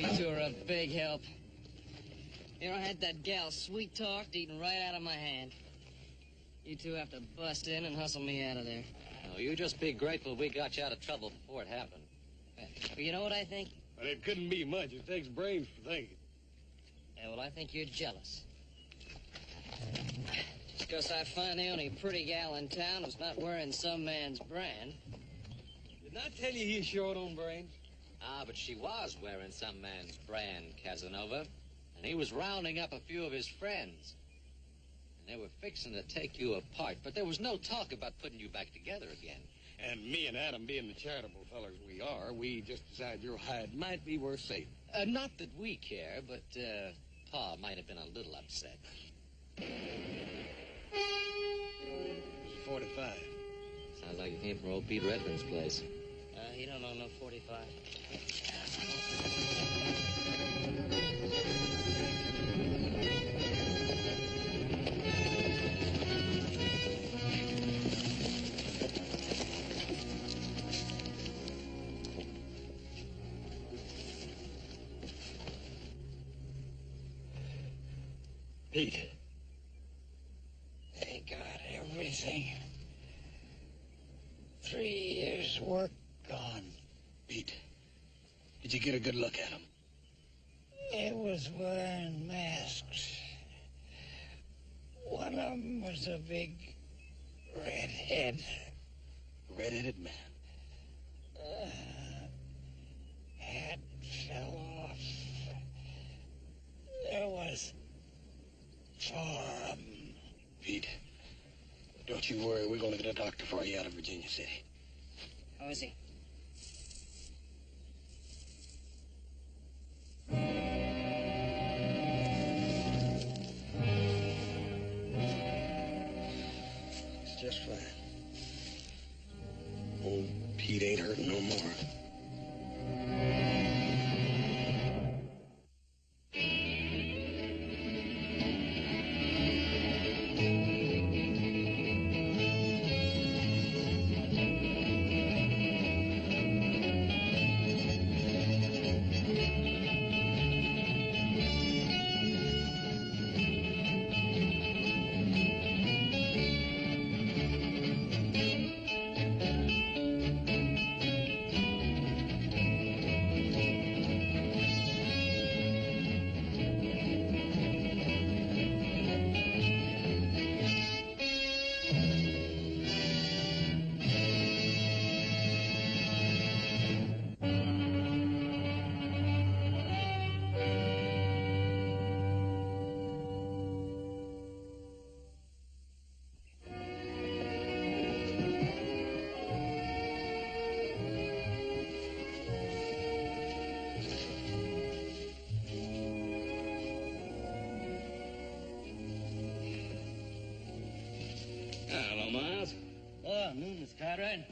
You two are a big help. You know, I had that gal sweet-talked eating right out of my hand. You two have to bust in and hustle me out of there. No, you just be grateful we got you out of trouble before it happened. Well, you know what I think? But it couldn't be much. It takes brains for thinking. Yeah, well, I think you're jealous. Just because I find the only pretty gal in town who's not wearing some man's brand. Didn't I tell you he's short on brains? Ah, but she was wearing some man's brand, Casanova. And he was rounding up a few of his friends. And they were fixing to take you apart. But there was no talk about putting you back together again. And me and Adam, being the charitable fellers we are, we just decided your hide might be worth saving. Not that we care, but Pa might have been a little upset. 45. Sounds like you came from old Pete Redmond's place. You don't know no 45. Pete, they got everything. 3 years' work gone. Pete, did you get a good look at him? It was wearing masks. One of them was a big redhead. Red-headed man. Hat fell off. There was 4 of them. Pete, don't you worry. We're going to get a doctor for you out of Virginia City. How is he? It's just fine. Old Pete ain't hurting no more. Hello, Miles. Oh, noon, Miss Cartwright.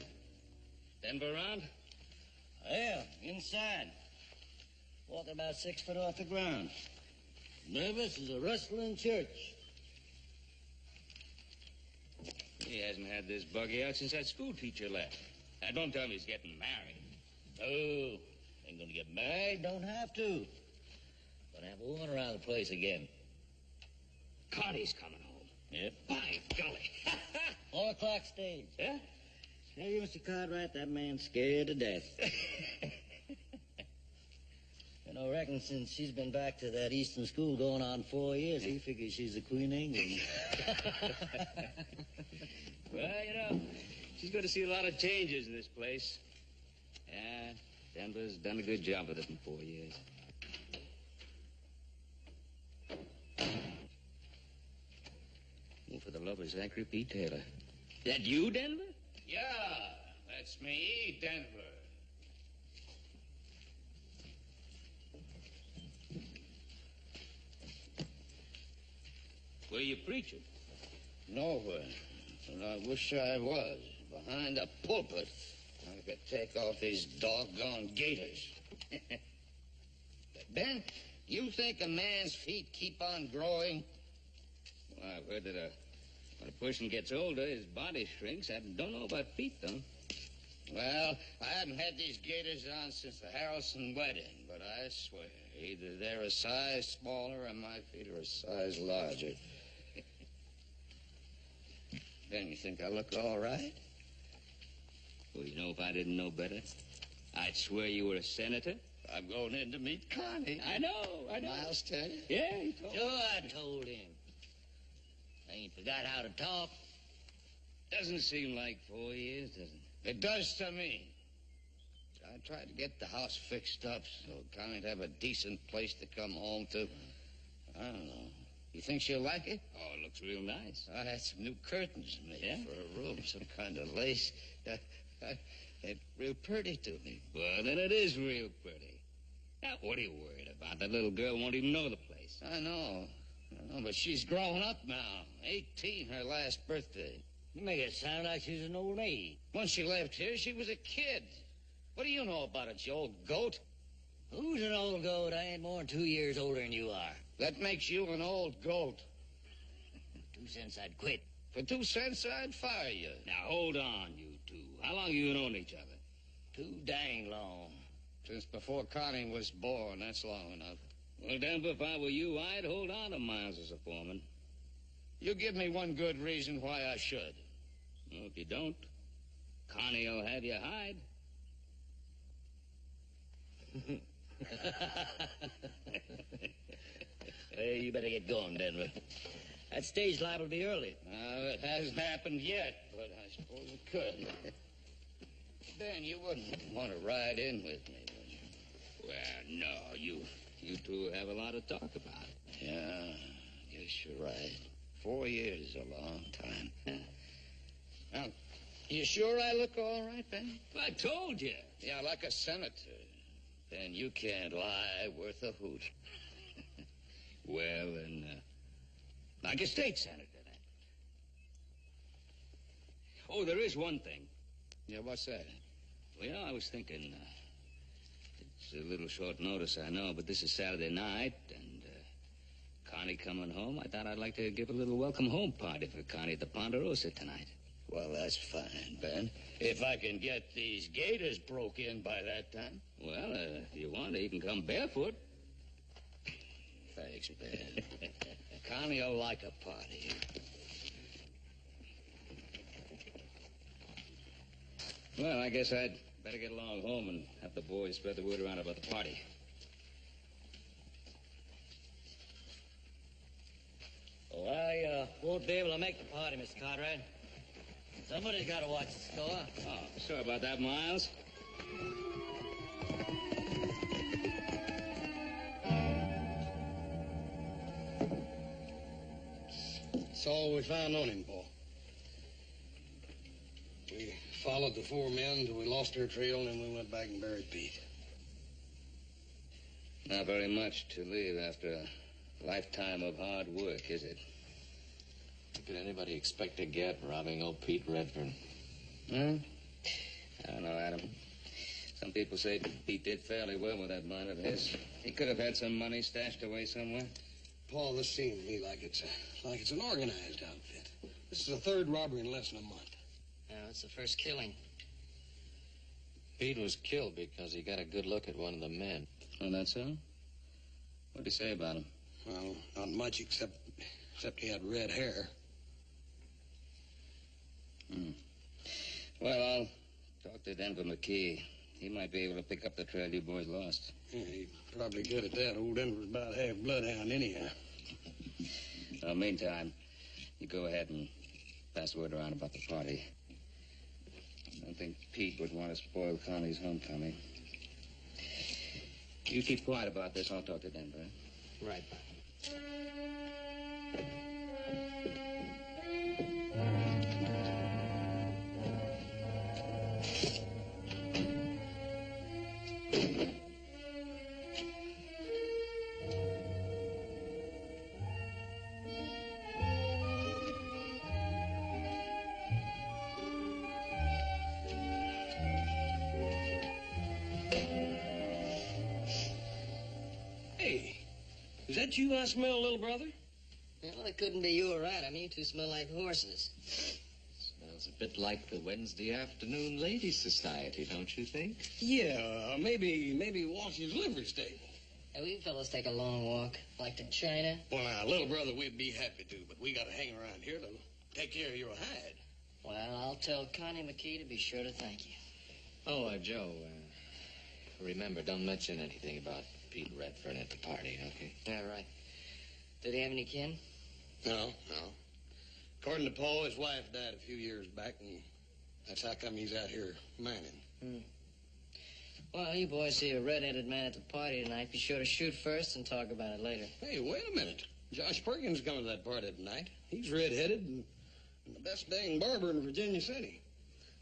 Denver around? Yeah, inside. Walking about 6 foot off the ground. Nervous as a rustling church. He hasn't had this buggy out since that school teacher left. Now, don't tell me he's getting married. Oh, ain't gonna get married, don't have to. Gonna have a woman around the place again. Connie's coming home. Yep. By golly. 4 o'clock stage. Yeah? Tell you, Mr. Cartwright, that man's scared to death. You know, I reckon since she's been back to that Eastern school going on 4 years, he figures she's the Queen of England. Well, you know, she's going to see a lot of changes in this place. Yeah, Denver's done a good job with it in 4 years. Oh, for the love of Zachary P. Taylor. That you, Denver? Yeah, that's me, Denver. Where you preaching? Nowhere. And I wish I was. Behind a pulpit. I could take off these doggone gaiters. Ben, you think a man's feet keep on growing? Well, I've heard that when a person gets older, his body shrinks. I don't know about feet, though. Well, I haven't had these gaiters on since the Harrelson wedding, but I swear, either they're a size smaller or my feet are a size larger. Ben, you think I look all right? Well, you know, if I didn't know better, I'd swear you were a senator. I'm going in to meet Connie. I know. Miles tell you? Yeah, he told me. Sure, I told him. I ain't forgot how to talk. Doesn't seem like 4 years, does it? It does to me. I tried to get the house fixed up so Connie'd have a decent place to come home to. I don't know. You think she'll like it? Oh, it looks real nice. I had some new curtains made for a room, some kind of lace. It's real pretty to me. Well, then it is real pretty. Now, what are you worried about? That little girl won't even know the place. I know, but she's grown up now. 18, her last birthday. You make it sound like she's an old maid. When she left here, she was a kid. What do you know about it, you old goat? Who's an old goat? I ain't more than 2 years older than you are. That makes you an old goat. 2 cents, I'd quit. For 2 cents, I'd fire you. Now, hold on, you two. How long you known each other? Too dang long. Since before Connie was born, that's long enough. Well, Denver, if I were you, I'd hold on to Miles as a foreman. You give me one good reason why I should. Well, if you don't, Connie will have you hide. Hey, you better get going, Denver. That stage liable to be early. It hasn't happened yet, but I suppose it could. Ben, you wouldn't want to ride in with me, would you? Well, no, you two have a lot to talk about. Yeah, guess you're right. 4 years is a long time. Now, you sure I look all right, Ben? I told you. Yeah, like a senator. Ben, you can't lie worth a hoot. Well, then, like a state senator, then. Oh, there is one thing. Yeah, what's that? Well, I was thinking, it's a little short notice, I know, but this is Saturday night, and Connie coming home. I thought I'd like to give a little welcome home party for Connie at the Ponderosa tonight. Well, that's fine, Ben. If I can get these gaiters broke in by that time. Well, if you want to, you can come barefoot. Thanks, Ben. Connie will like a party. Well, I guess I'd better get along home and have the boys spread the word around about the party. Oh, I won't be able to make the party, Mr. Conrad. Somebody's got to watch the store. Oh, sorry about that, Miles. That's all we found on him, Paul. We followed the 4 men till we lost their trail, and then we went back and buried Pete. Not very much to leave after a lifetime of hard work, is it? What could anybody expect to get robbing old Pete Redfern? I don't know, Adam. Some people say Pete did fairly well with that mine of his. He could have had some money stashed away somewhere. Paul, this seems to me like it's an organized outfit. This is the 3rd robbery in less than a month. Yeah, it's the first killing. Pete was killed because he got a good look at one of the men. Oh, that's so? What'd he say about him? Well, not much except he had red hair. Well, I'll talk to Denver McKee. He might be able to pick up the trail you boys lost. Yeah, he's probably good at that. Old Denver's about half bloodhound anyhow. Meantime, you go ahead and pass word around about the party. I don't think Pete would want to spoil Connie's homecoming. You keep quiet about this. I'll talk to Denver. Right. Is that you I smell, little brother? Well, it couldn't be you or Adam. You two smell like horses. Smells a bit like the Wednesday afternoon ladies' society, don't you think? Yeah, maybe Washington's livery stable. Hey, will you fellas take a long walk, like to China? Well, now, little brother, we'd be happy to, but we got to hang around here to take care of your hide. Well, I'll tell Connie McKee to be sure to thank you. Oh, Joe, remember, don't mention anything about Pete Redfern at the party, okay? Yeah, right. Did he have any kin? No. According to Paul, his wife died a few years back, and that's how come he's out here mining. Well, you boys see a red-headed man at the party tonight. Be sure to shoot first and talk about it later. Hey, wait a minute. Josh Perkins is coming to that party tonight. He's red-headed and the best dang barber in Virginia City.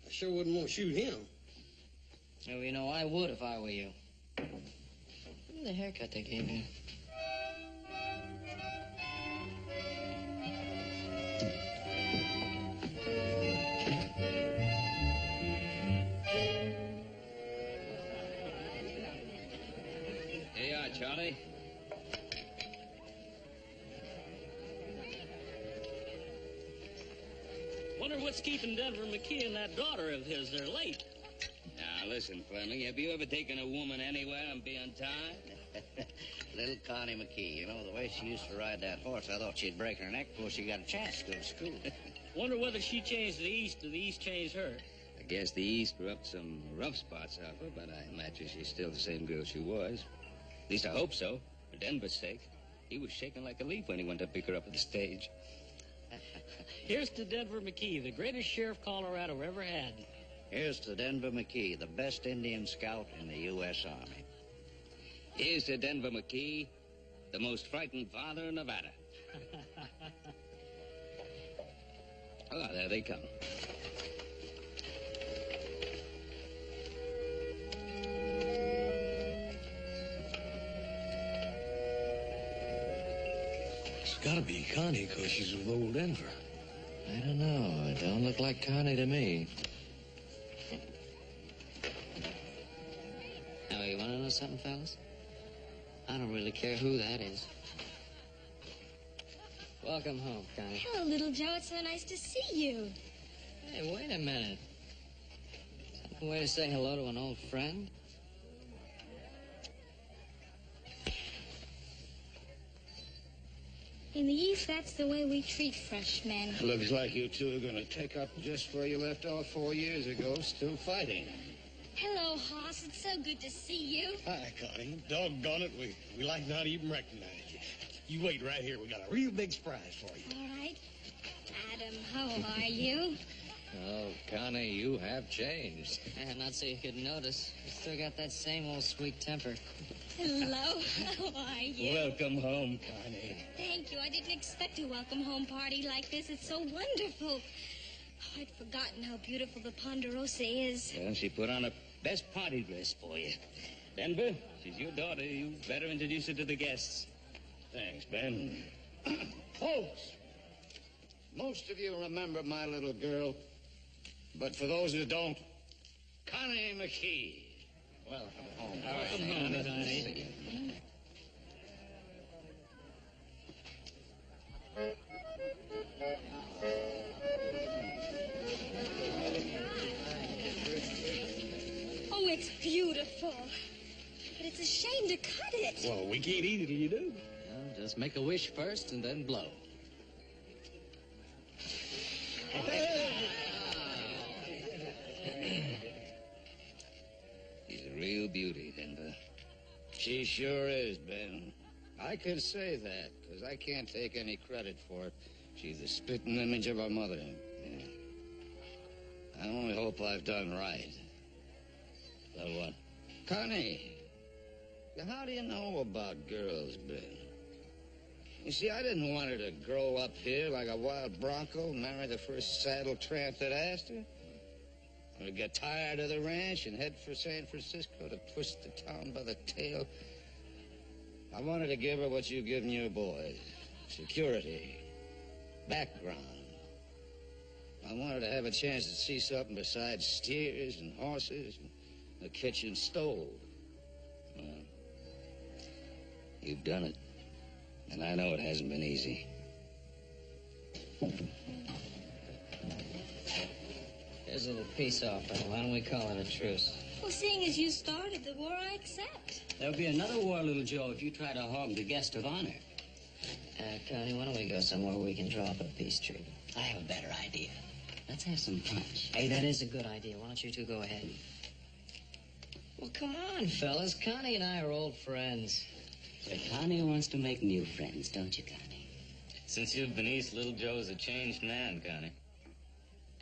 I sure wouldn't want to shoot him. Well, you know, I would if I were you. Look at the haircut they gave you. Here you are, Charlie. Wonder what's keeping Denver McKee and that daughter of his. They're late. Now, listen, Fleming, have you ever taken a woman anywhere and be on time? Little Connie McKee, you know, the way she used to ride that horse, I thought she'd break her neck before she got a chance to go to school. Wonder whether she changed to the East or the East changed her. I guess the East rubbed some rough spots off her, but I imagine she's still the same girl she was. At least I hope so, for Denver's sake. He was shaking like a leaf when he went to pick her up at the stage. Here's to Denver McKee, the greatest sheriff Colorado ever had. Here's to Denver McKee, the best Indian scout in the U.S. Army. Here's to Denver McKee, the most frightened father in Nevada. Oh, there they come. It's gotta be Connie, because she's with old Denver. I don't know. It don't look like Connie to me. Now, you want to know something, fellas? I don't really care who that is. Welcome home, Connie. Hello, little Joe. It's so nice to see you. Hey, wait a minute. Is that a way to say hello to an old friend? In the East, that's the way we treat freshmen. Looks like you two are going to take up just where you left off 4 years ago, still fighting. Hello, Hoss. It's so good to see you. Hi, Connie. Doggone it, we like not even recognize you. You wait right here. We got a real big surprise for you. All right. Adam, how are you? Oh, Connie, you have changed. Not so you could notice. You still got that same old sweet temper. Hello. How are you? Welcome home, Connie. Thank you. I didn't expect a welcome home party like this. It's so wonderful. Oh, I'd forgotten how beautiful the Ponderosa is. Well, she put on a best party dress for you. Denver, she's your daughter. You better introduce her to the guests. Thanks, Ben. Folks, most of you remember my little girl, but for those who don't, Connie McKee. Welcome home. Welcome home, Connie. Oh, it's beautiful. But it's a shame to cut it. Well, we can't eat it till you do. Well, just make a wish first and then blow. She's a real beauty, Denver. She sure is, Ben. I can say that, because I can't take any credit for it. She's the spitting image of her mother. Yeah. I only hope I've done right. So what? Connie, how do you know about girls, Ben? You see, I didn't want her to grow up here like a wild bronco, marry the first saddle tramp that asked her. Or to get tired of the ranch and head for San Francisco to twist the town by the tail. I wanted to give her what you've given your boys. Security. Background. I wanted to have a chance to see something besides steers and horses and the kitchen stove. Well, you've done it. And I know it hasn't been easy. Here's a little peace offering. Why don't we call it a truce? Well, seeing as you started the war, I accept. There'll be another war, little Joe, if you try to hog the guest of honor. Connie, why don't we go somewhere where we can draw up a peace treaty? I have a better idea. Let's have some punch. Hey, that is a good idea. Why don't you two go ahead? Well, come on, fellas. Connie and I are old friends. But Connie wants to make new friends, don't you, Connie? Since you've been east, little Joe's a changed man, Connie.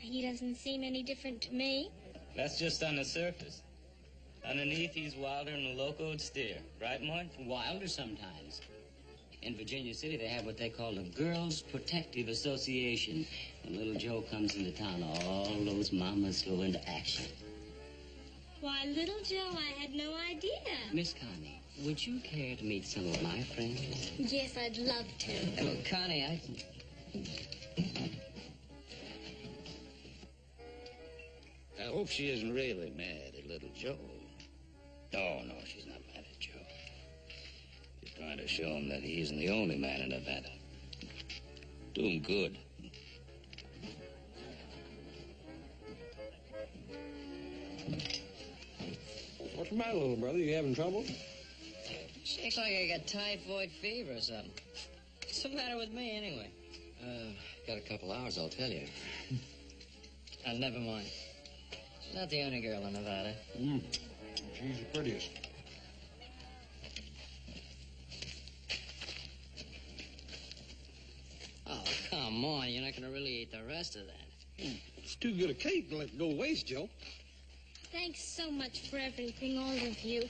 He doesn't seem any different to me. That's just on the surface. Underneath, he's wilder than a locoed steer. Right, Mort? Wilder sometimes. In Virginia City, they have what they call the Girls Protective Association. When little Joe comes into town, all those mamas go into action. Why, little Joe, I had no idea. Miss Connie, would you care to meet some of my friends? Yes, I'd love to. Well, Connie, I hope she isn't really mad at little Joe. Oh, no, she's not mad at Joe. She's trying to show him that he isn't the only man in Nevada. Do him good. What's the matter, little brother? You having trouble? shakes like I got typhoid fever or something. What's the matter with me, anyway? Got a couple hours, I'll tell you. Never mind. She's not the only girl in Nevada. She's the prettiest. Oh, come on. You're not going to really eat the rest of that. It's too good a cake to let it go waste, Joe. Thanks so much for everything, all of you.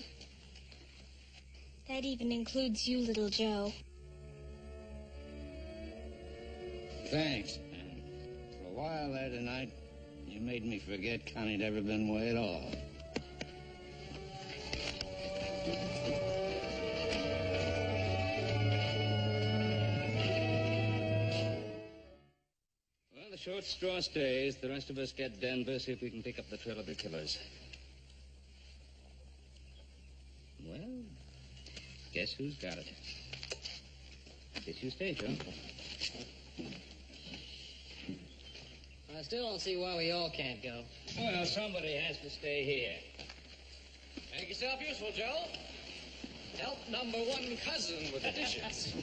That even includes you, little Joe. Thanks, man. For a while there tonight, you made me forget Connie'd ever been away at all. Well, the short straw stays. The rest of us get Denver, see if we can pick up the trail of the killers. Well, guess who's got it? Guess you stay, Joe. I still don't see why we all can't go. Well, somebody has to stay here. Make yourself useful, Joe. Help number one cousin with the dishes.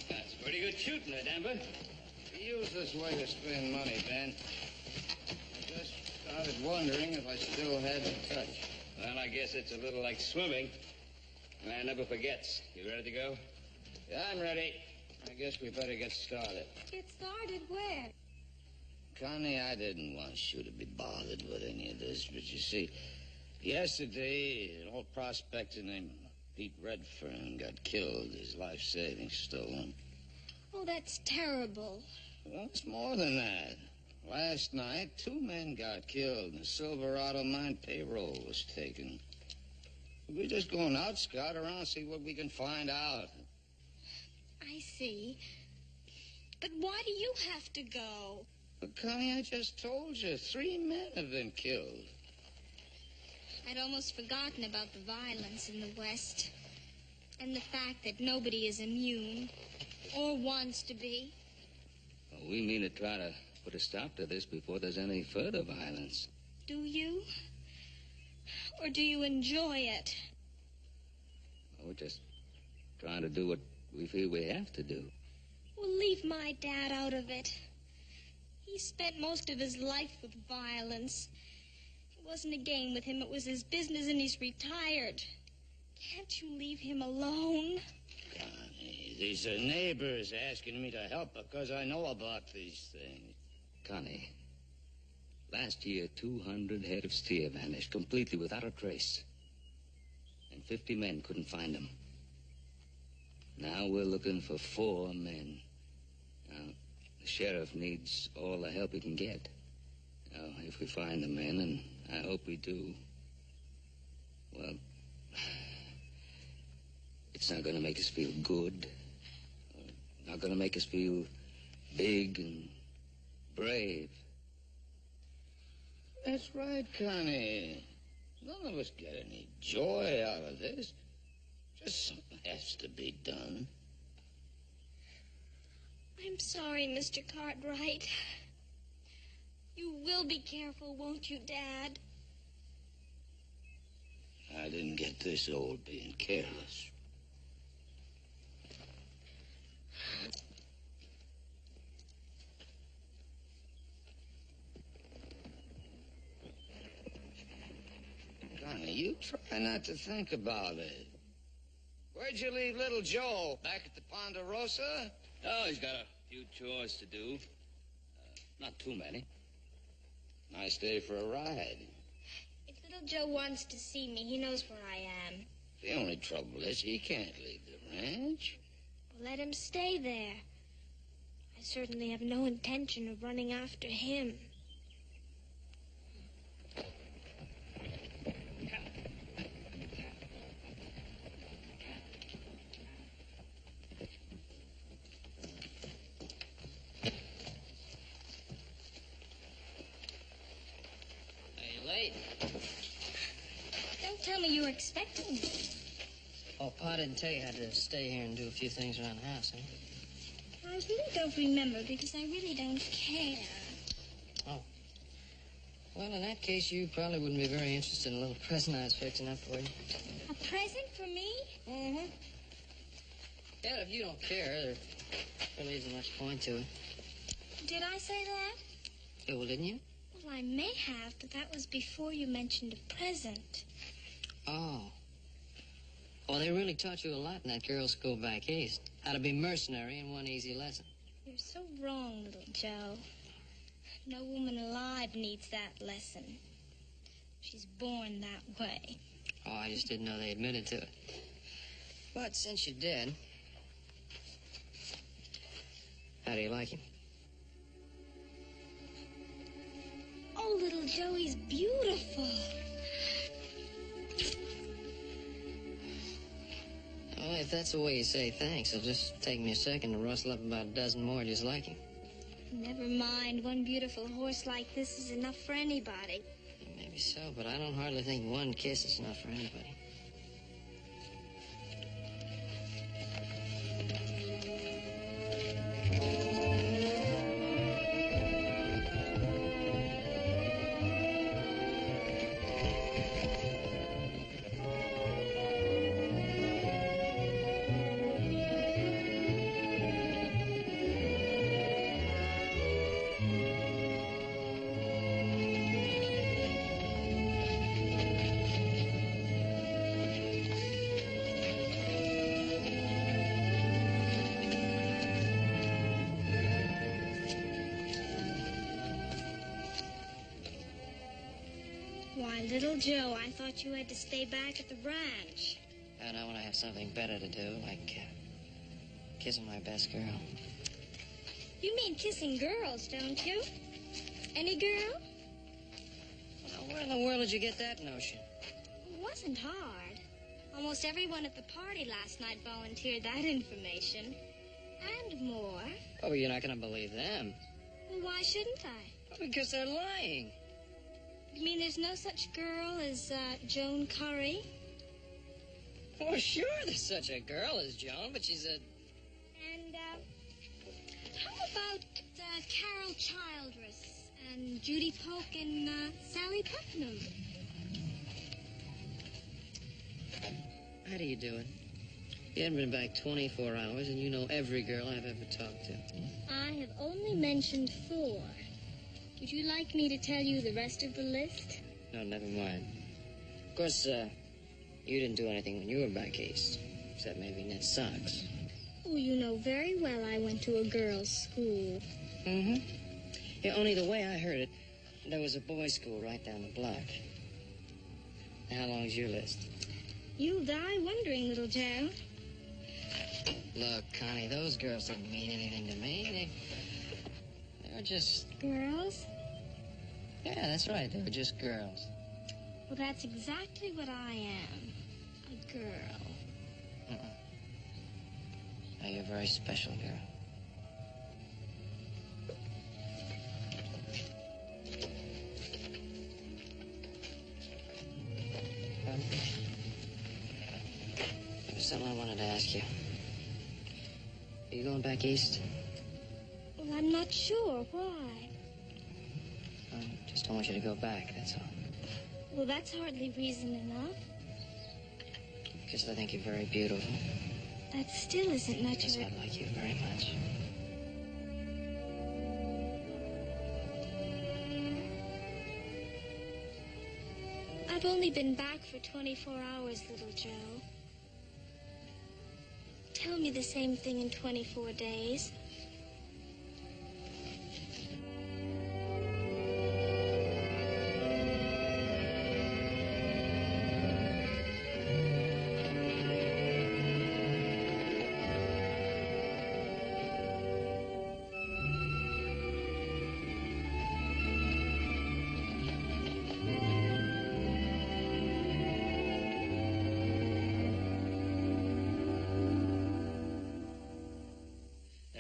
That's pretty good shooting, Denver. Useless way to spend money, Ben. I just started wondering if I still had the touch. Well, I guess it's a little like swimming. Man never forgets. You ready to go? Yeah, I'm ready. I guess we better get started. Get started where? Connie, I didn't want you to be bothered with any of this, but you see, yesterday, an old prospector named Pete Redfern got killed, his life savings stolen. Oh, that's terrible. Well, it's more than that. Last night, 2 men got killed, and the Silverado mine payroll was taken. We're just going out, scout around, see what we can find out. I see. But why do you have to go? But, Connie, I just told you, 3 men have been killed. I'd almost forgotten about the violence in the West. And the fact that nobody is immune. Or wants to be. Well, we mean to try to put a stop to this before there's any further violence. Do you? Or do you enjoy it? Well, we're just trying to do what we feel we have to do. Well, leave my dad out of it. He spent most of his life with violence. It wasn't a game with him, it was his business, and he's retired. Can't you leave him alone? Connie, these are neighbors asking me to help because I know about these things. Connie, last year 200 head of steer vanished completely without a trace. And 50 men couldn't find them. Now we're looking for 4 men. Now, the sheriff needs all the help he can get. Now, if we find the men, and I hope we do, well, it's not going to make us feel good. Not gonna make us feel big and brave. That's right, Connie. None of us get any joy out of this. Just something has to be done. I'm sorry, Mr. Cartwright. You will be careful, won't you, Dad? I didn't get this old being careless. Connie, you try not to think about it. Where'd you leave little Joe? Back at the Ponderosa? Oh, he's got a few chores to do. Not too many. Nice day for a ride. If little Joe wants to see me, he knows where I am. The only trouble is he can't leave the ranch. Well, let him stay there. I certainly have no intention of running after him. Don't tell me you were expecting me. Oh, Pa didn't tell you I had to stay here and do a few things around the house, huh? I really don't remember because I really don't care. Oh. Well, in that case, you probably wouldn't be very interested in a little present I was fixing up for you. A present for me? Mm-hmm. Yeah, if you don't care, there really isn't much point to it. Did I say that? Yeah, well, didn't you? Well, I may have, but that was before you mentioned a present. Oh. Well, they really taught you a lot in that girls' school back east. How to be mercenary in one easy lesson. You're so wrong, little Joe. No woman alive needs that lesson. She's born that way. Oh, I just didn't know they admitted to it. But since you did, how do you like him? Oh, little Joey's beautiful. Well, if that's the way you say thanks, it'll just take me a second to rustle up about a dozen more just like him. Never mind. One beautiful horse like this is enough for anybody. Maybe so, but I don't hardly think one kiss is enough for anybody. Why, little Joe, I thought you had to stay back at the ranch. I know when I have something better to do, like kissing my best girl. You mean kissing girls, don't you? Any girl? Well, where in the world did you get that notion? It wasn't hard. Almost everyone at the party last night volunteered that information. And more. Oh, you're not going to believe them. Well, why shouldn't I? Well, because they're lying. You mean there's no such girl as Joan Curry? Oh, sure, there's such a girl as Joan, but she's a... And, how about Carol Childress and Judy Polk and Sally Putnam? How do you do it? You haven't been back 24 hours, and you know every girl I've ever talked to. I have only mentioned 4. Would you like me to tell you the rest of the list? No, never mind. Of course, you didn't do anything when you were back east, except maybe knit socks. Oh, you know very well I went to a girls' school. Mm-hmm. Yeah, only the way I heard it, there was a boys' school right down the block. How long's your list? You'll die wondering, little Joe. Look, Connie, those girls didn't mean anything to me. They were just... Girls? Yeah, that's right. They were just girls. Well, that's exactly what I am. A girl. Now, you're a very special girl. to ask you. Are you going back east? Well, I'm not sure. Why? I just don't want you to go back, that's all. Well, that's hardly reason enough. Because I think you're very beautiful. That still isn't much Because of it. I like you very much. I've only been back for 24 hours, little Joe. Tell me the same thing in 24 days.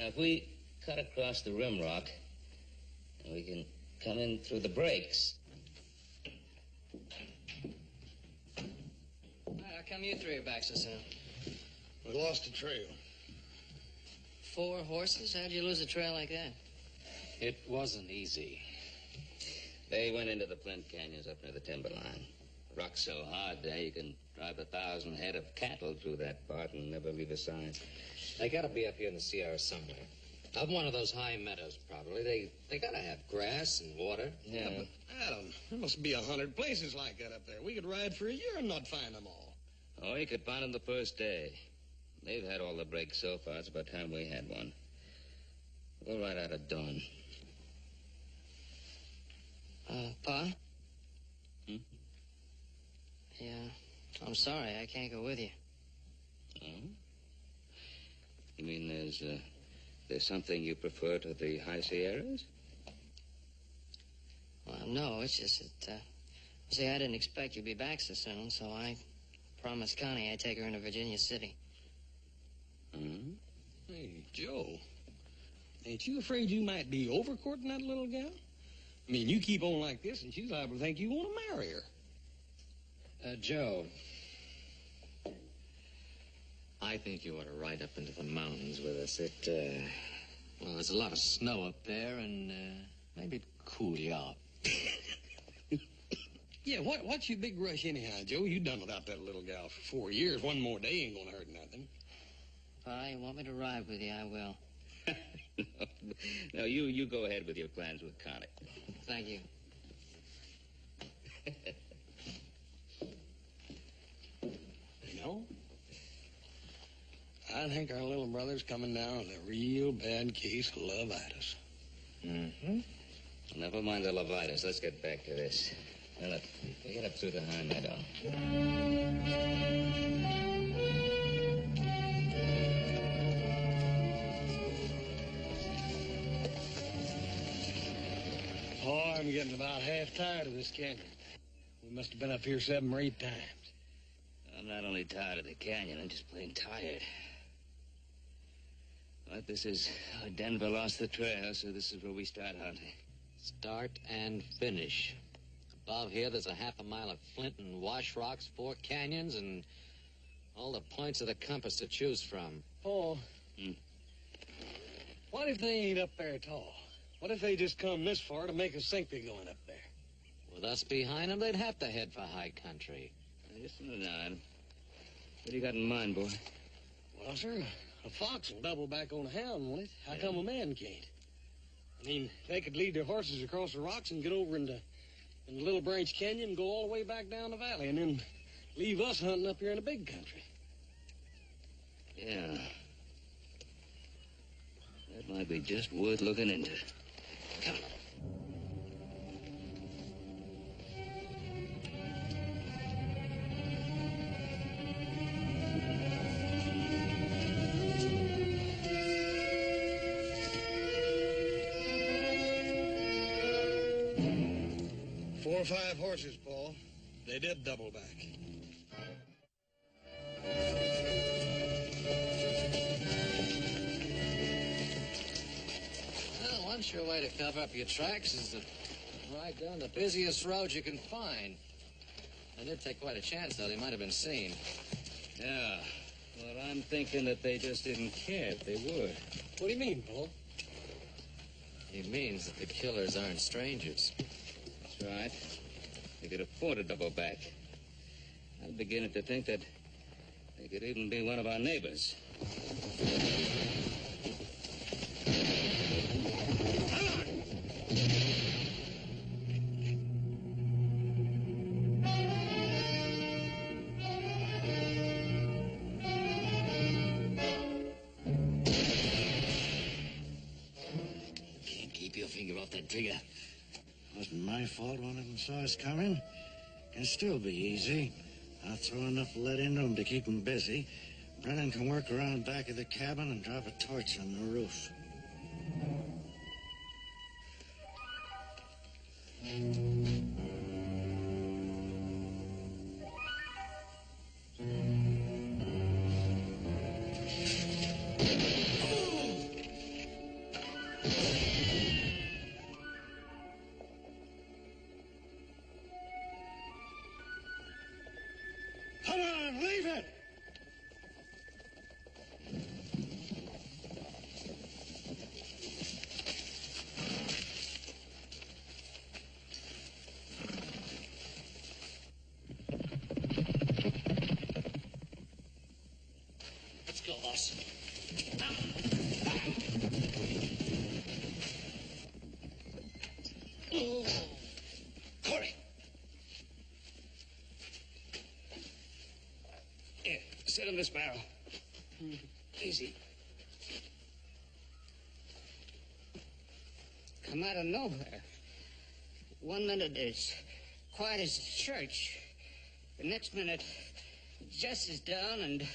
If we cut across the rim rock, and we can come in through the breaks. How come you three are back so soon? We lost the trail. 4 horses? How'd you lose a trail like that? It wasn't easy. They went into the Flint Canyons up near the timberline. Rock's so hard there, you can drive 1,000 head of cattle through that part and never leave a sign. They gotta be up here in the Sierra somewhere. Up one of those high meadows, probably. They gotta have grass and water. Yeah. But Adam, there must be 100 places like that up there. We could ride for a year and not find them all. Oh, you could find them the first day. They've had all the breaks so far. It's about time we had one. We'll ride out at dawn. Pa? Hmm? Yeah, I'm sorry. I can't go with you. Oh? You mean there's something you prefer to the high Sierras? Well, no, it's just that, see, I didn't expect you'd be back so soon, so I promised Connie I'd take her into Virginia City. Hmm? Hey, Joe, ain't you afraid you might be overcourting that little gal? I mean, you keep on like this, and she's liable to think you want to marry her. Joe, I think you ought to ride up into the mountains with us. Well, there's a lot of snow up there, and maybe it'd cool you off. Yeah, what's your big rush anyhow, Joe? You done without that little gal for 4 years. One more day ain't gonna hurt nothing. Pa, you want me to ride with you, I will. No, you go ahead with your plans with Connie. Thank you. You know, I think our little brother's coming down with a real bad case of lovitis. Mm-hmm. Never mind the lovitis. Let's get back to this. Now, look, we get up through the high meadow. Oh, I'm getting about half tired of this canyon. We must have been up here 7 or 8 times. I'm not only tired of the canyon, I'm just plain tired. But this is... Denver lost the trail, so this is where we start hunting. Start and finish. Above here, there's a half a mile of flint and wash rocks, 4 canyons, and all the points of the compass to choose from. Paul, what if they ain't up there at all? What if they just come this far to make us think they're going up there? With us behind them, they'd have to head for high country. Just a nod. What do you got in mind, boy? Well, sir, a fox will double back on a hound, won't it? How come a man can't? I mean, they could lead their horses across the rocks and get over into the Little Branch Canyon and go all the way back down the valley and then leave us hunting up here in the big country. Yeah. That might be just worth looking into. Come on. Four or 5 horses, Paul. They did double back. Well, one sure way to cover up your tracks is to ride down the busiest road you can find. I did take quite a chance, though. They might have been seen. Yeah. Well, I'm thinking that they just didn't care if they were. What do you mean, Paul? He means that the killers aren't strangers. That's right. They could afford a double back. I'm beginning to think that they could even be one of our neighbors. Can't keep your finger off that trigger. Wasn't my fault one of them saw us coming. Can still be easy. I'll throw enough lead into them to keep them busy. Brennan can work around back of the cabin and drop a torch on the roof. Come on, leave it! Let's go, boss. Corey! Here, sit in this barrel. Easy. Come out of nowhere. 1 minute it's quiet as church. The next minute, Jess is down and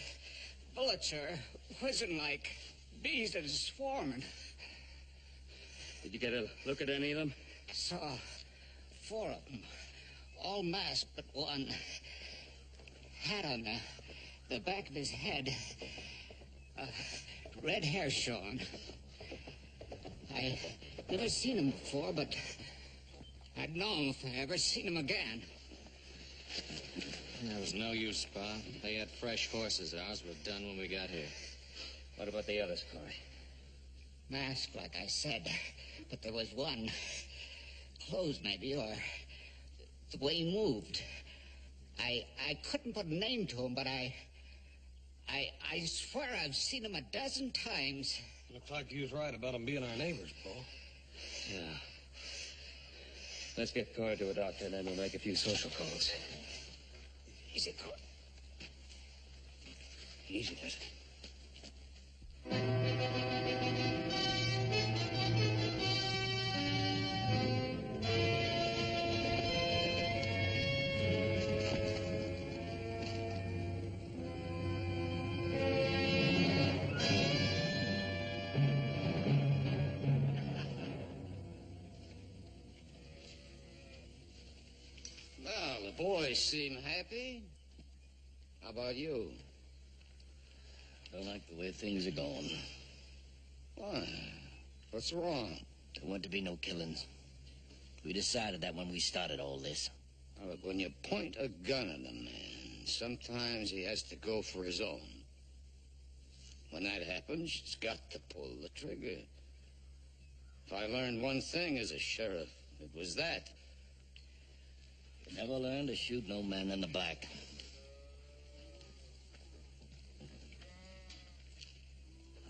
bullets are whizzing like bees that is swarming. Did you get a look at any of them? Saw 4 of them, all masked but one. Hat on the back of his head. Red hair showing. I never seen him before, but I'd know him if I ever seen him again. There was no use, Pa. They had fresh horses. Ours were done when we got here. What about the others, Corey? Masked, like I said, but there was one. Clothes, maybe, or the way he moved. I couldn't put a name to him, but I swear I've seen him a dozen times. Looks like you was right about them being our neighbors, Paul. Yeah. Let's get Corey to a doctor, and then we'll make a few social calls. Easy, Corey. Easy, does it? Well, the boys seem happy. How about you? Don't like the way things are going. Why? What's wrong? There weren't to be no killings. We decided that when we started all this. Now, look, when you point a gun at a man, sometimes he has to go for his own. When that happens, he's got to pull the trigger. If I learned one thing as a sheriff, it was that. You never learned to shoot no man in the back.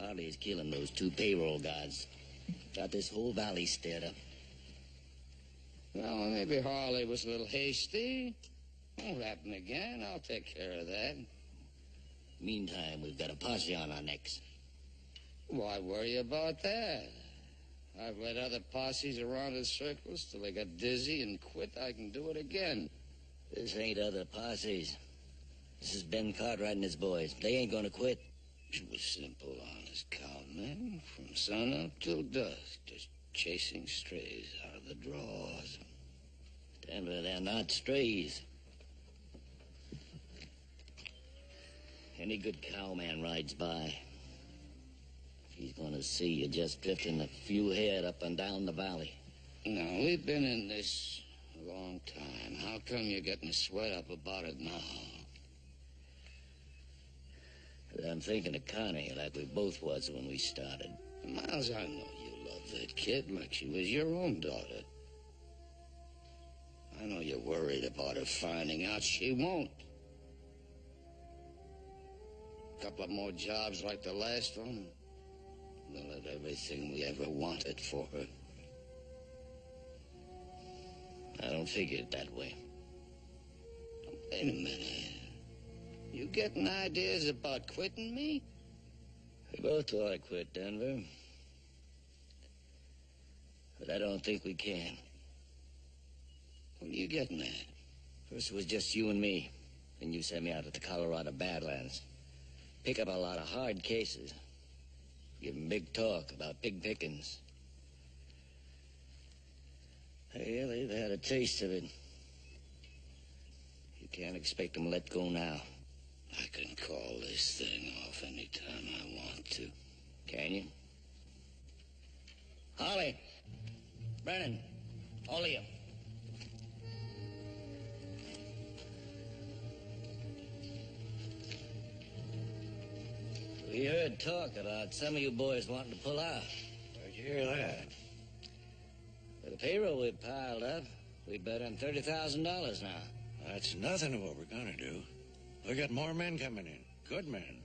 Harley's killing those 2 payroll guards. Got this whole valley stirred up. Well, maybe Harley was a little hasty. Won't happen again. I'll take care of that. Meantime, we've got a posse on our necks. Why worry about that? I've led other posses around in circles till they got dizzy and quit. I can do it again. This ain't other posses. This is Ben Cartwright and his boys. They ain't gonna quit. It was simple, honest cowman. From sun up till dusk, just chasing strays out of the draws. Denver, they're not strays. Any good cowman rides by, he's gonna see you just drifting a few head up and down the valley. Now, we've been in this a long time. How come you're getting sweat up about it now? But I'm thinking of Connie like we both was when we started. Miles, I know you love that kid like she was your own daughter. I know you're worried about her finding out. She won't. A couple of more jobs like the last one. We'll have everything we ever wanted for her. I don't figure it that way. Wait a minute. You getting ideas about quitting me? We both ought to quit, Denver. But I don't think we can. What are you getting at? First it was just you and me. Then you sent me out to the Colorado Badlands. Pick up a lot of hard cases. Give 'em big talk about big pickings. Yeah, they've had a taste of it. You can't expect them to let go now. I can call this thing off anytime I want to. Can you? Holly. Brennan. All of you. We heard talk about some of you boys wanting to pull out. Where'd you hear that? For the payroll we piled up, we bet on $30,000 now. That's nothing to what we're gonna do. We got more men coming in. Good men.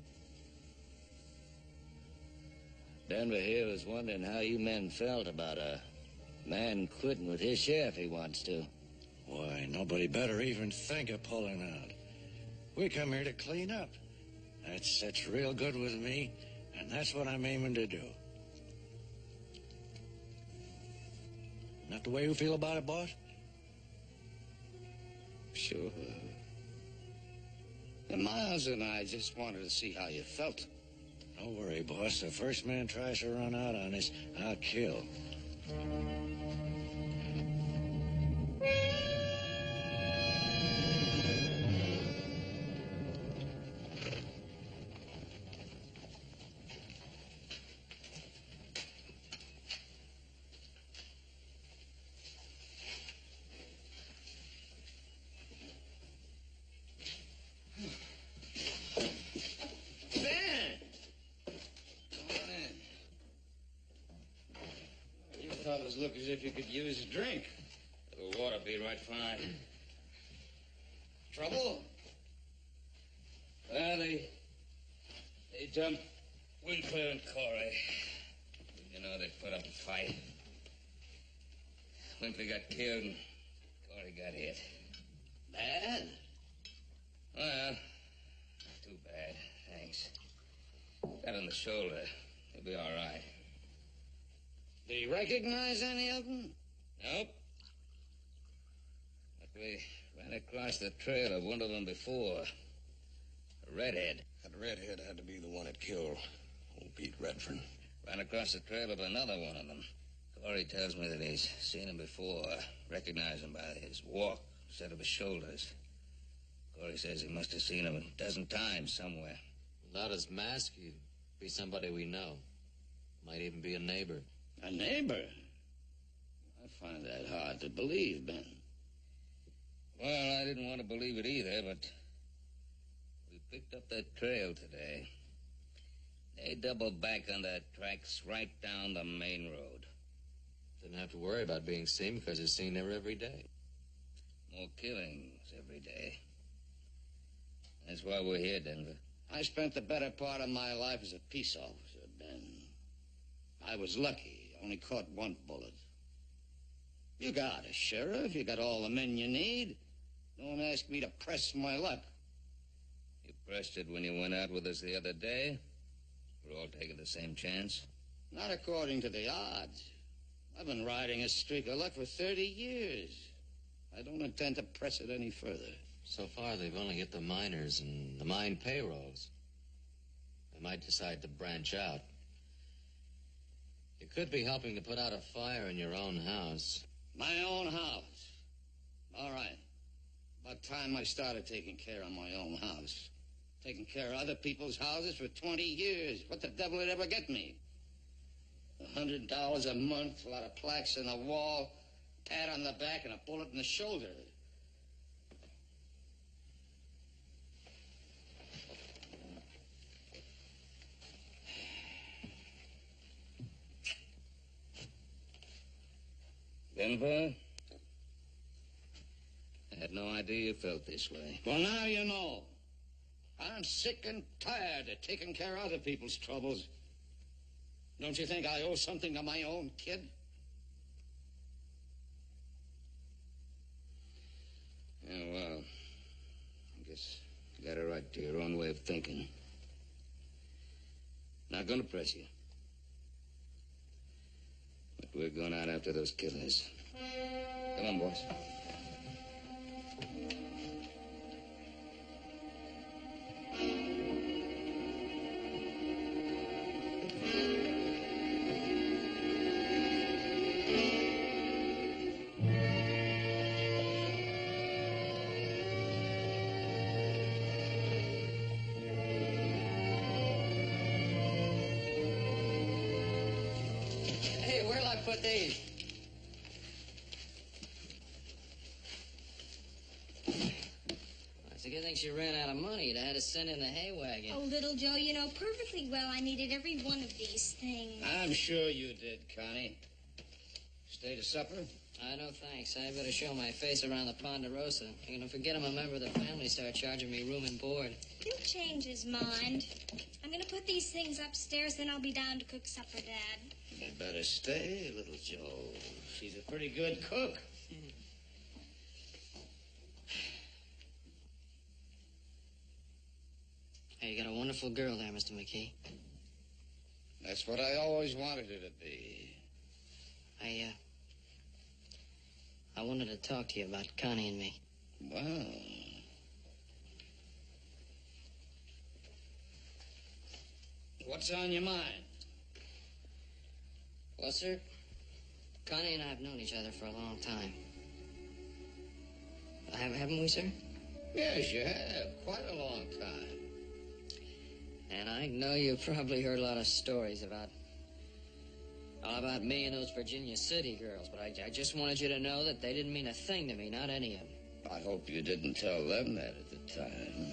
Denver here was wondering how you men felt about a man quitting with his share if he wants to. Why, nobody better even think of pulling out. We come here to clean up. That's real good with me, and that's what I'm aiming to do. Not the way you feel about it, boss? Sure. And Miles and I just wanted to see how you felt. Don't worry, boss. The first man tries to run out on us, I'll kill. Look as if you could use a drink. The water be right fine. Trouble? Well, they jumped Winkler and Corey. You know, they put up a fight. Winkler got killed and Corey got hit. Bad? Well, not too bad, thanks. Got on the shoulder. He'll be all right. Do you recognize any of them? Nope. But we ran across the trail of one of them before. A redhead. That redhead had to be the one that killed old Pete Redfern. Ran across the trail of another one of them. Corey tells me that he's seen him before. Recognized him by his walk, set of his shoulders. Corey says he must have seen him a dozen times somewhere. Without his mask, he'd be somebody we know. Might even be a neighbor. A neighbor? I find that hard to believe, Ben. Well, I didn't want to believe it either, but we picked up that trail today. They doubled back on the tracks right down the main road. Didn't have to worry about being seen because he's seen there every day. More killings every day. That's why we're here, Denver. I spent the better part of my life as a peace officer, Ben. I was lucky. Only caught one bullet. You got a sheriff. You got all the men you need. Don't ask me to press my luck. You pressed it when you went out with us the other day. We're all taking the same chance. Not according to the odds. I've been riding a streak of luck for 30 years. I don't intend to press it any further. So far, they've only hit the miners and the mine payrolls. They might decide to branch out. You could be helping to put out a fire in your own house. My own house? All right. About time I started taking care of my own house. Taking care of other people's houses for 20 years. What the devil would ever get me? $100 a month, a lot of plaques on the wall, a pat on the back, and a bullet in the shoulder. Denver? I had no idea you felt this way. Well, now you know. I'm sick and tired of taking care of other people's troubles. Don't you think I owe something to my own kid? Yeah, well, I guess you got a right to your own way of thinking. Not gonna press you. But we're going out after those killers. Come on, boys. Hey, where'll I put these? It's a good thing she ran out of money. You'd have had to send in the hay wagon. Oh, little Joe, you know perfectly well I needed every one of these things. I'm sure you did, Connie. Stay to supper? No thanks. I better show my face around the Ponderosa. You're gonna forget I'm a member of the family, start charging me room and board. He'll change his mind. I'm gonna put these things upstairs, then I'll be down to cook supper, Dad. You better stay, little Joe. She's a pretty good cook. Hey, you got a wonderful girl there, Mr. McKee. That's what I always wanted her to be. I wanted to talk to you about Connie and me. Well. What's on your mind? Well, sir, Connie and I have known each other for a long time. Haven't we, sir? Yes, you have. Quite a long time. And I know you've probably heard a lot of stories about me and those Virginia City girls, but I just wanted you to know that they didn't mean a thing to me, not any of them. I hope you didn't tell them that at the time.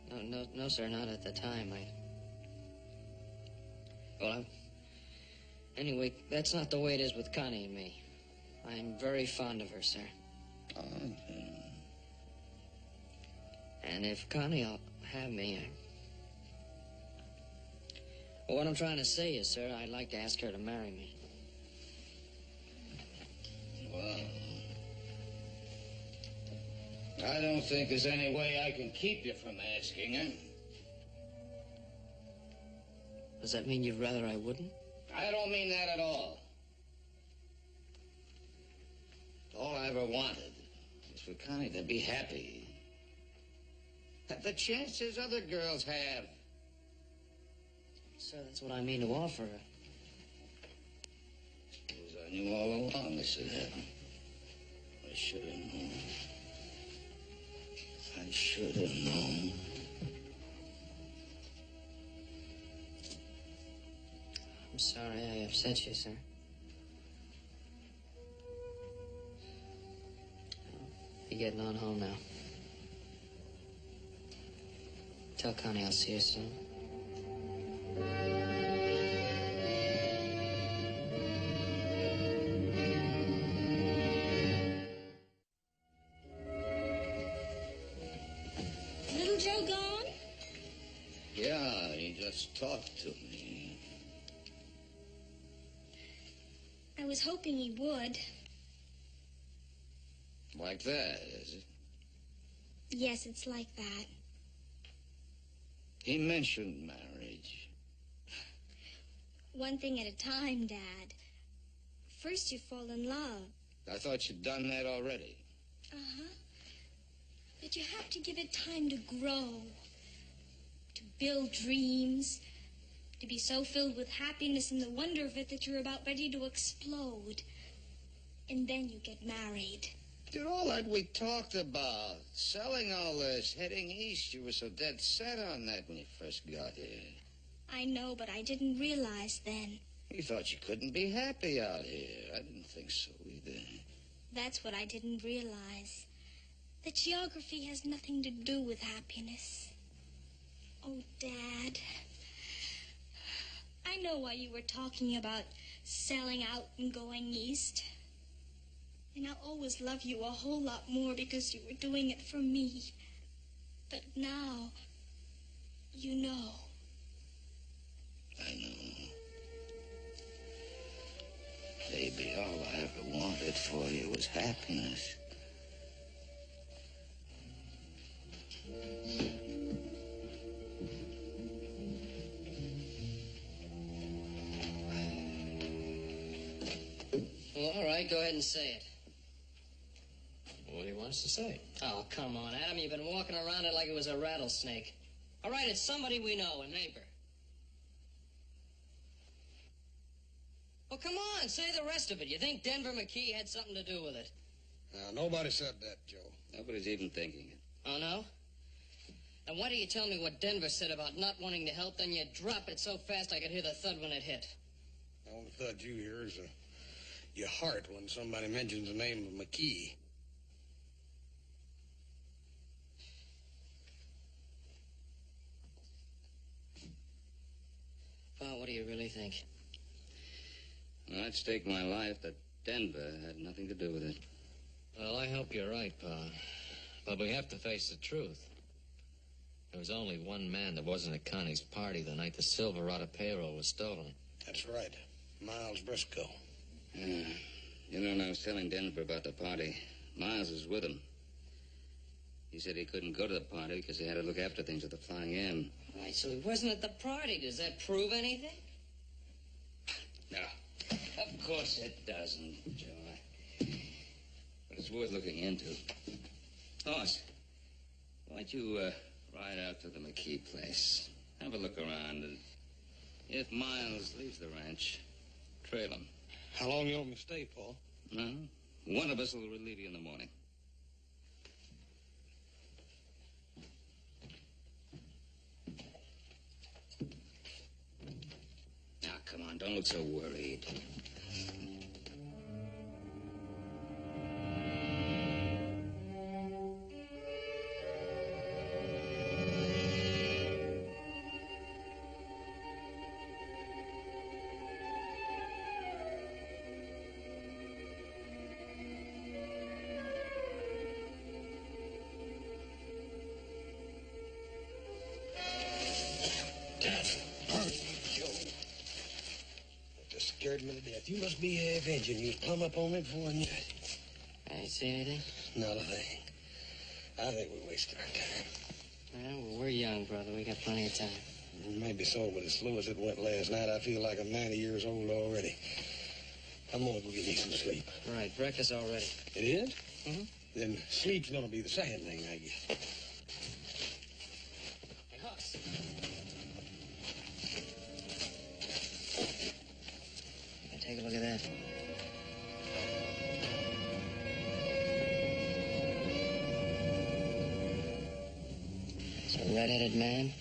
Well, no, sir, not at the time. Anyway, that's not the way it is with Connie and me. I'm very fond of her, sir. Oh, And if Connie'll have me, Well, what I'm trying to say is, sir, I'd like to ask her to marry me. well, I don't think there's any way I can keep you from asking her. Does that mean you'd rather I wouldn't? I don't mean that at all. All I ever wanted was for Connie to be happy. The chances other girls have. Sir, that's what I mean to offer her. It was on you all along, this would happen. I should have known. I should have known. I'm sorry I upset you, sir. You're getting on home now. Tell Connie I'll see her soon. Little Joe gone? Yeah, he just talked to me. I was hoping he would. Like that, is it? Yes, it's like that. He mentioned marriage. One thing at a time, Dad. First you fall in love. I thought you'd done that already. Uh-huh. But you have to give it time to grow, to build dreams, to be so filled with happiness and the wonder of it that you're about ready to explode. And then you get married. Did all that we talked about, selling all this, heading east, you were so dead set on that when you first got here. I know, but I didn't realize then. You thought you couldn't be happy out here. I didn't think so either. That's what I didn't realize. That geography has nothing to do with happiness. Oh, Dad. I know why you were talking about selling out and going east. And I'll always love you a whole lot more because you were doing it for me. But now, you know. I know. Baby, all I ever wanted for you was happiness. Well, all right, go ahead and say it. What do you want us to say? Oh, come on, Adam. You've been walking around it like it was a rattlesnake. All right, it's somebody we know, a neighbor. Well, come on, say the rest of it. You think Denver McKee had something to do with it? Now, nobody said that, Joe. Nobody's even thinking it. Oh, no? Then why don't you tell me what Denver said about not wanting to help, then you drop it so fast I could hear the thud when it hit. The only thud you hear is your heart when somebody mentions the name of McKee. Pa, what do you really think? Well, I'd stake my life that Denver had nothing to do with it. Well, I hope you're right, Pa. But we have to face the truth. There was only one man that wasn't at Connie's party the night the Silverado payroll was stolen. That's right. Miles Briscoe. Yeah. You know, when I was telling Denver about the party, Miles was with him. He said he couldn't go to the party because he had to look after things at the Flying M. All right, so he wasn't at the party. Does that prove anything? No. Of course it doesn't, Joe. But it's worth looking into. Hoss, why don't you ride out to the McKee place? Have a look around, and if Miles leaves the ranch, trail him. How long you want me to stay, Paul? One of us will relieve you in the morning. Now, come on, don't look so worried. Scared me to death. You must be half-inching. You was plumb up on me before I knew it. I didn't see anything. Not a thing. I think we're wasting our time. Well, we're young, brother. We got plenty of time. Maybe so, but as slow as it went last night, I feel like I'm 90 years old already. I'm gonna go get me some sleep. All right, breakfast all ready. It is? Mm-hmm. Then sleep's gonna be the second thing, I guess. Hey, Hoss. Take a look at that. It's a red-headed man,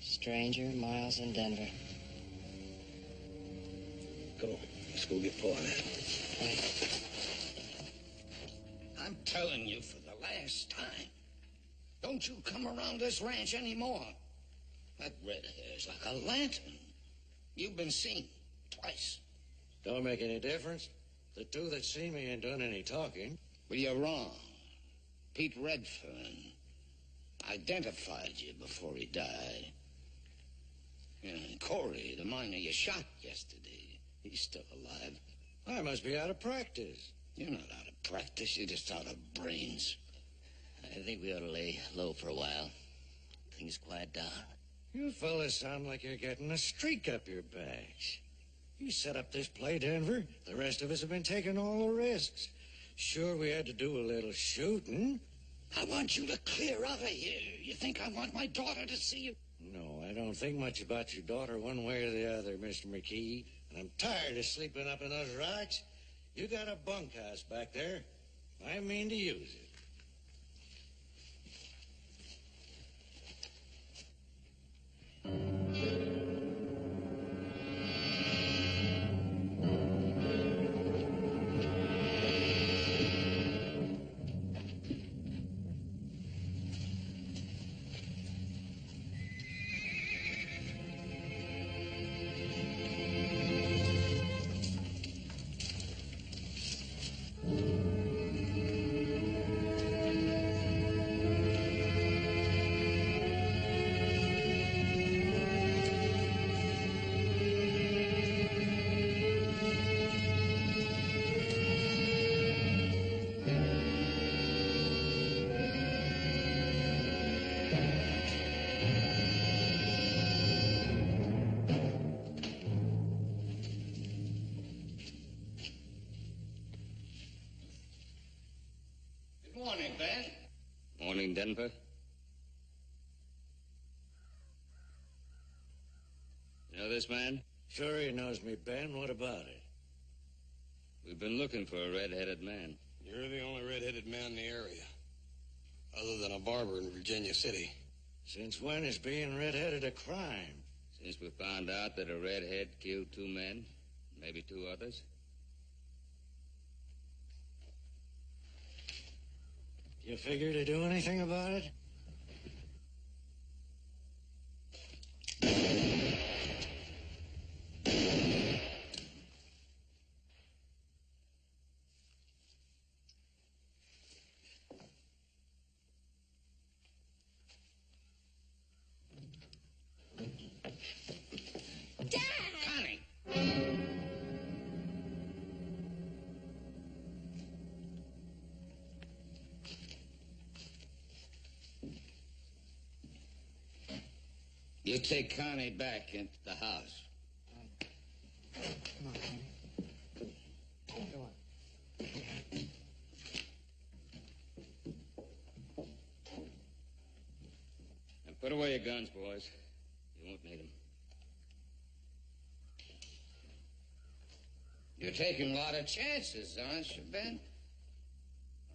stranger, Miles in Denver. Come on, let's go get Paul now. Right. I'm telling you for the last time, don't you come around this ranch anymore. That red hair's like a lantern. You've been seen twice. Don't make any difference. The two that see me ain't done any talking. But you're wrong. Pete Redfern identified you before he died. Yeah, Corey, the miner you shot yesterday, he's still alive. I must be out of practice. You're not out of practice, you're just out of brains. I think we ought to lay low for a while. Things quiet down. You fellas sound like you're getting a streak up your backs. You set up this play, Denver. The rest of us have been taking all the risks. Sure, we had to do a little shooting. I want you to clear out of here. You think I want my daughter to see you? No, I don't think much about your daughter one way or the other, Mr. McKee. And I'm tired of sleeping up in those rocks. You got a bunkhouse back there. I mean to use it. Morning, Ben. Morning, Denver. You know this man? Sure he knows me, Ben. What about it? We've been looking for a red-headed man. You're the only red-headed man in the area, other than a barber in Virginia City. Since when is being red-headed a crime? Since we found out that a redhead killed 2 men, maybe 2 others. You figure to do anything about it? You take Connie back into the house. Come on, Connie. Go on. And put away your guns, boys. You won't need them. You're taking a lot of chances, aren't you, Ben?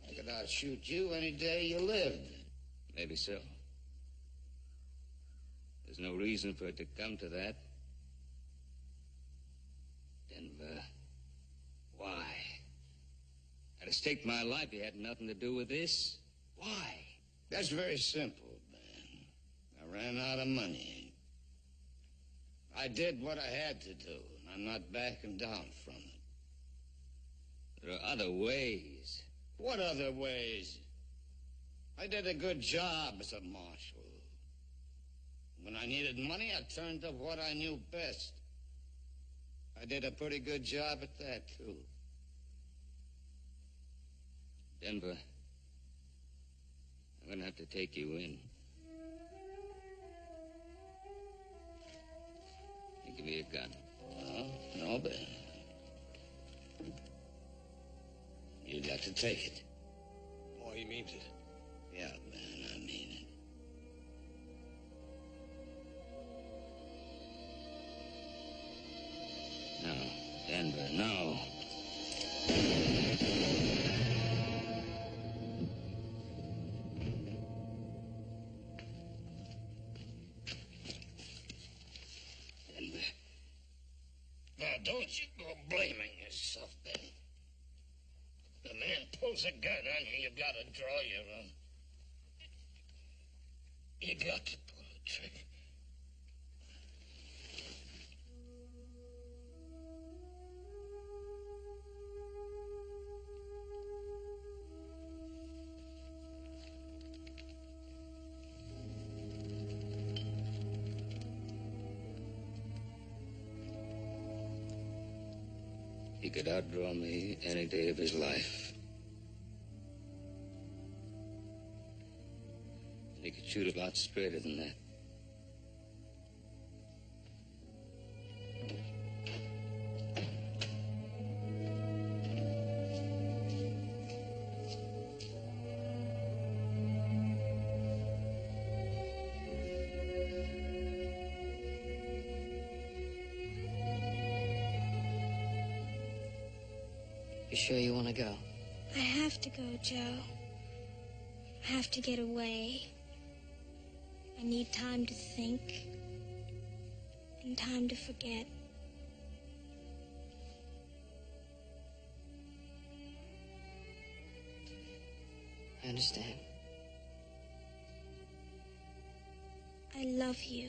I could outshoot you any day you lived. Maybe so. There's no reason for it to come to that. Denver, why? I'd have staked my life you had nothing to do with this. Why? That's very simple, Ben. I ran out of money. I did what I had to do, and I'm not backing down from it. There are other ways. What other ways? I did a good job as a marshal. When I needed money, I turned to what I knew best. I did a pretty good job at that, too. Denver, I'm going to have to take you in. You give me a gun. No, Ben. You got to take it. Oh, he means it. Yeah, Ben, I mean it. No, Denver, no. Denver. Now, don't you go blaming yourself, Ben. The man pulls a gun on you, you gotta draw your own. You got to pull the trigger. He could outdraw me any day of his life. And he could shoot a lot straighter than that. You sure you want to go? I have to go, Joe. I have to get away. I need time to think and time to forget. I understand. I love you.